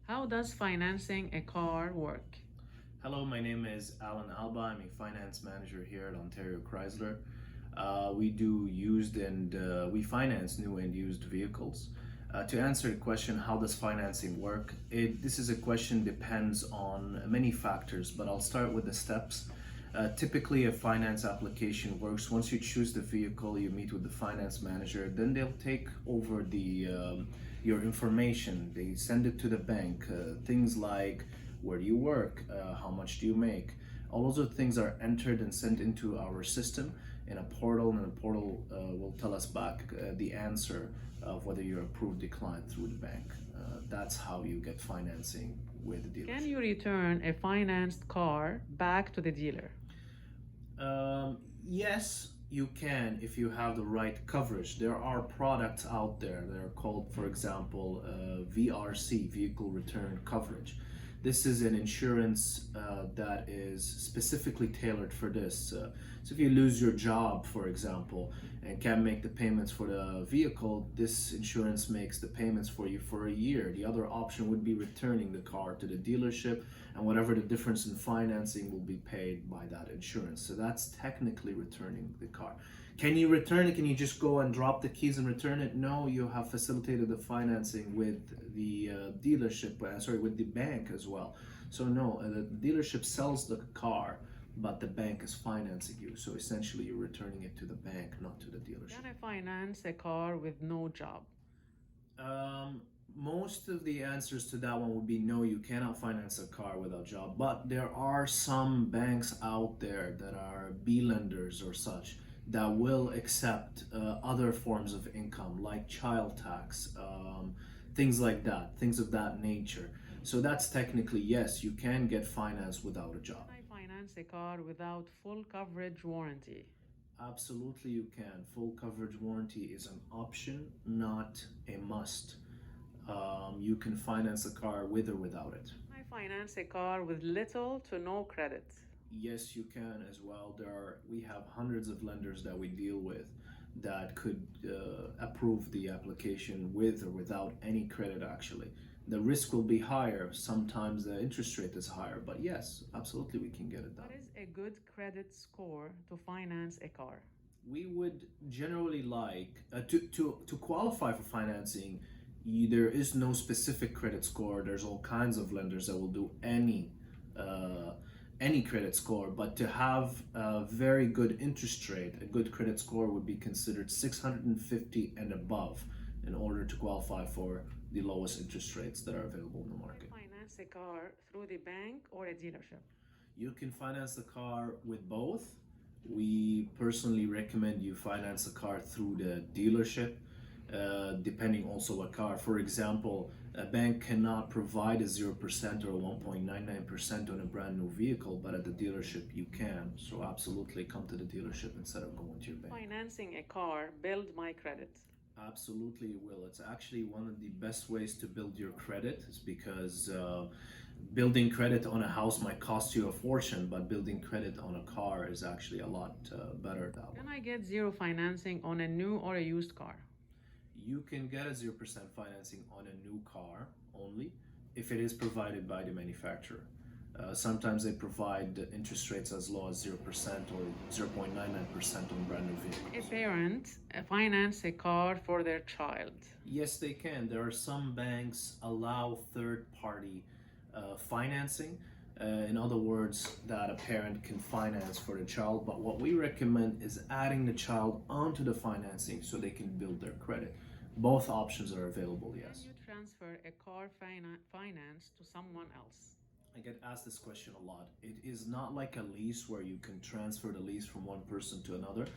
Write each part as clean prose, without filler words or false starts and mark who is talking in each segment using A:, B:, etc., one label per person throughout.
A: How does financing a car work?
B: Hello, my name is Alan Alba. I'm a finance manager here at Ontario Chrysler. We do used and we finance new and used vehicles. To answer the question, how does financing work? This is a question depends on many factors, but I'll start with the steps. Typically, a finance application works once you choose the vehicle, you meet with the finance manager, then they'll take over your information. They send it to the bank. Things like where do you work, how much do you make. All those things are entered and sent into our system in a portal, and the portal will tell us back the answer of whether you're approved, declined through the bank. That's how you get financing with the
A: Can
B: dealership.
A: you return a financed car back to the dealer?
B: Yes, you can if you have the right coverage. There are products out there that are called, for example, VRC, Vehicle Return Coverage. This is an insurance that is specifically tailored for this. So if you lose your job, for example, and can't make the payments for the vehicle, this insurance makes the payments for you for a year. The other option would be returning the car to the dealership, and whatever the difference in financing will be paid by that insurance. So that's technically returning the car. Can you return it? Can you just go and drop the keys and return it? No, you have facilitated the financing with the dealership, with the bank as well. So no, the dealership sells the car, but the bank is financing you. So essentially, you're returning it to the bank, not to the dealership.
A: Can I finance a car with no job?
B: Um, Most of the answers to that one would be no, you cannot finance a car without job. But there are some banks out there that are B lenders or such that will accept other forms of income like child tax, things like that, things of that nature. So that's technically yes, you can get finance without a job.
A: Can I finance a car without full coverage warranty?
B: Absolutely, you can. Full coverage warranty is an option, not a must. You can finance a car with or without it.
A: Can I finance a car with little to no credit?
B: Yes, you can as well. We have hundreds of lenders that we deal with that could approve the application with or without any credit actually. The risk will be higher. Sometimes the interest rate is higher, but yes, absolutely we can get it
A: What
B: done.
A: is a good credit score to finance a car?
B: We would generally like to qualify for financing. There is no specific credit score. There's all kinds of lenders that will do uh, any credit score, but to have a very good interest rate, a good credit score would be considered 650 and above in order to qualify for the lowest interest rates that are available in the
A: Can I
B: market.
A: finance a car through the bank or a dealership?
B: You can finance the car with both. We personally recommend you finance the car through the dealership, depending also what car. For example, a bank cannot provide a 0% or 1.99% on a brand new vehicle, but at the dealership you can. So absolutely come to the dealership instead of going to your bank.
A: Financing a car build my credit.
B: Absolutely, it will. It's actually one of the best ways to build your credit. It's because building credit on a house might cost you a fortune, but building credit on a car is actually a lot better that way.
A: Can I get zero financing on a new or a used car?
B: You can get a 0% financing on a new car only if it is provided by the manufacturer. Sometimes they provide interest rates as low as 0% or 0.99% on brand new
A: Can a
B: vehicles.
A: parent finance a car for their child?
B: Yes, they can. There are some banks allow third-party financing. In other words, that a parent can finance for the child. But what we recommend is adding the child onto the financing so they can build their credit. Both options are available,
A: Can
B: yes.
A: you transfer a car finance to someone else?
B: I get asked this question a lot. It is not like a lease where you can transfer the lease from one person to another.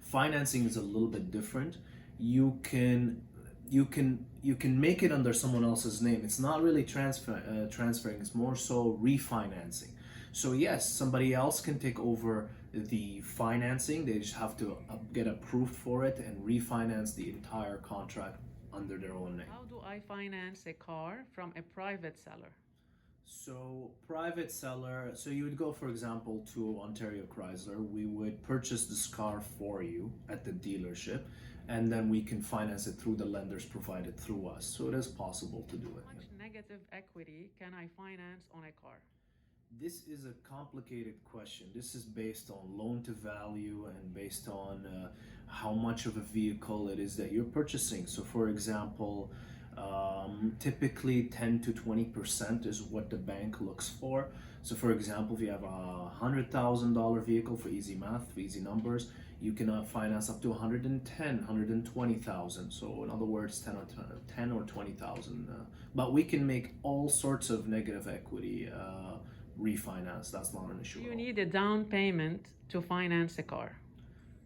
B: Financing is a little bit different. You can you can make it under someone else's name. It's not really transferring. It's more so refinancing. So yes, somebody else can take over the financing. They just have to get approved for it and refinance the entire contract under their own name.
A: How do I finance a car from a private seller?
B: So private seller, so you would go, for example, to Ontario Chrysler. We would purchase this car for you at the dealership. and then we can finance it through the lenders provided through us. So it is possible to do it.
A: How much negative equity can I finance on a car?
B: This is a complicated question. This is based on loan to value and based on how much of a vehicle it is that you're purchasing. So, for example, typically 10 to 20% is what the bank looks for. So, for example, if you have a $100,000 vehicle, for easy math, for easy numbers, you can finance up to 110, 120,000. So, in other words, 10 or 20,000. But we can make all sorts of negative equity refinance. That's not an issue.
A: Do you need a down payment to finance a car?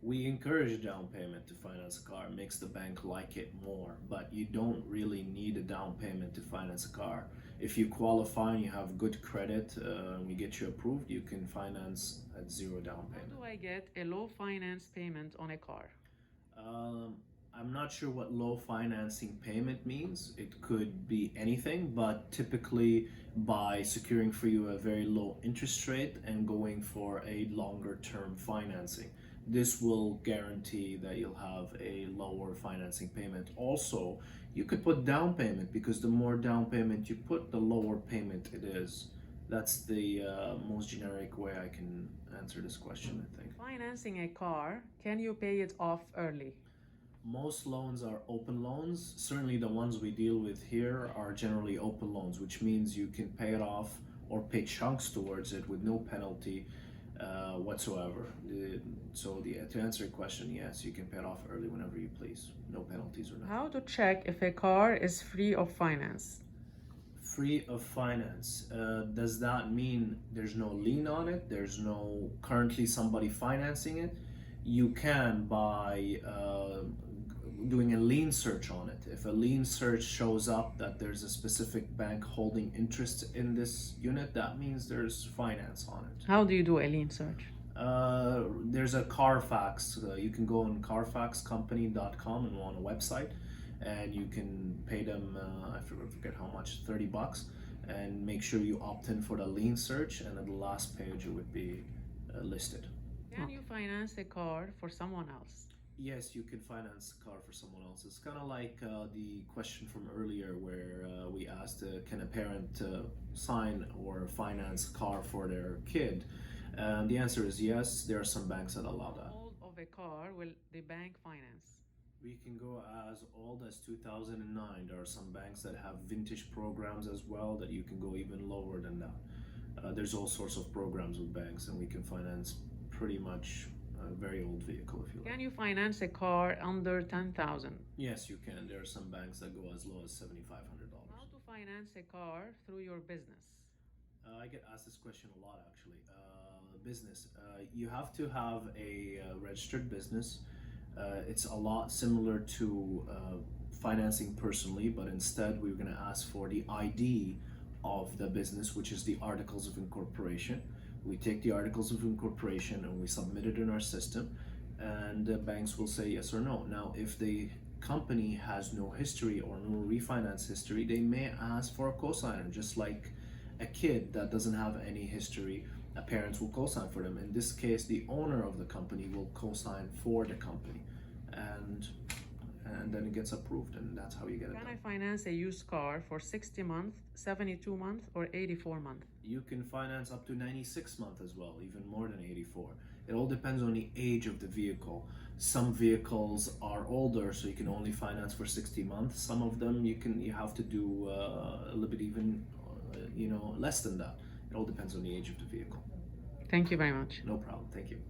B: We encourage a down payment to finance a car. It makes the bank like it more, but you don't really need a down payment to finance a car. If you qualify and you have good credit, we get you approved, you can finance at zero down payment.
A: How do I get a low finance payment on a car?
B: I'm not sure what low financing payment means. It could be anything, but typically by securing for you a very low interest rate and going for a longer term financing. This will guarantee that you'll have a lower financing payment. Also, you could put down payment, because the more down payment you put, the lower payment it is. That's the most generic way I can answer this question, I think.
A: Financing a car, can you pay it off early?
B: Most loans are open loans. Certainly the ones we deal with here are generally open loans, which means you can pay it off or pay chunks towards it with no penalty whatsoever. To answer your question, yes, you can pay it off early whenever you please. No penalties or nothing.
A: How to check if a car is free of finance?
B: Free of finance. Does that mean there's no lien on it? There's no currently somebody financing it? You can by doing a lien search on it. If a lien search shows up that there's a specific bank holding interest in this unit, that means there's finance on it.
A: How do you do a lien search?
B: There's a Carfax. You can go on carfaxcompany.com and on a website, and you can pay them, I forget how much, $30, and make sure you opt in for the lien search, and at the last page it would be listed.
A: Can you finance a car for someone else?
B: Yes, you can finance a car for someone else. It's kind of like the question from earlier where we asked, can a parent sign or finance a car for their kid? And the answer is yes. There are some banks that allow that.
A: How old of a car will the bank finance?
B: We can go as old as 2009. There are some banks that have vintage programs as well that you can go even lower than that. There's all sorts of programs with banks, and we can finance pretty much a very old vehicle if you like.
A: Can you finance a car under $10,000?
B: Yes, you can. There are some banks that go as low as $7,500.
A: How to finance a car through your business?
B: I get asked this question a lot, actually. Business. You have to have a registered business. It's a lot similar to financing personally, but instead we're going to ask for the ID of the business, which is the Articles of Incorporation. We take the Articles of Incorporation and we submit it in our system, and the banks will say yes or no. Now, if the company has no history or no refinance history, they may ask for a cosigner, just like a kid that doesn't have any history. Parents will cosign for them. In this case, the owner of the company will cosign for the company, and then it gets approved, and that's how you get it done.
A: Can I finance a used car for 60 months, 72 months, or 84 months?
B: You can finance up to 96 months as well, even more than 84. It all depends on the age of the vehicle. Some vehicles are older, so you can only finance for 60 months. Some of them you have to do a little bit even less than that. It all depends on the age of the vehicle.
A: Thank you very much.
B: No problem. Thank you.